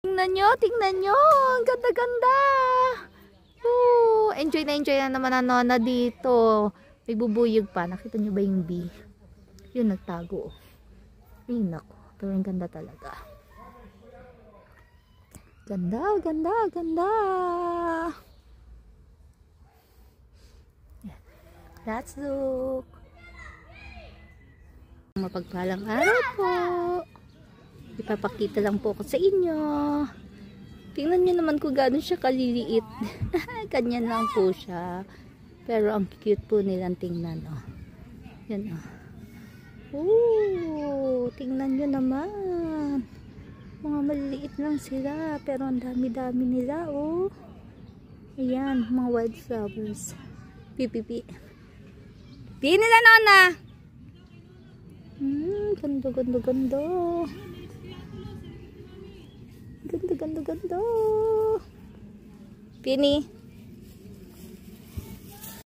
Tingnan nyo. Ang ganda-ganda. Enjoy na naman ang nona dito. May bubuyog pa. Nakita nyo ba yung bee? Yun, nagtago. Ay, nako. Pero ang ganda talaga. Ganda. Let's look. Mapagpalang araw po. Ipapakita lang po ko sa inyo. Tingnan nyo naman kung gano'n siya kaliliit. Ganyan lang po siya. Pero ang cute po nilang tingnan. Oh. Yan tingnan nyo naman. Mga maliliit lang sila. Pero ang dami-dami nila. Oh. Ayan, mga wild flowers. Pipipi. Pipi nila, nona. Ganda. Ganda. Pini.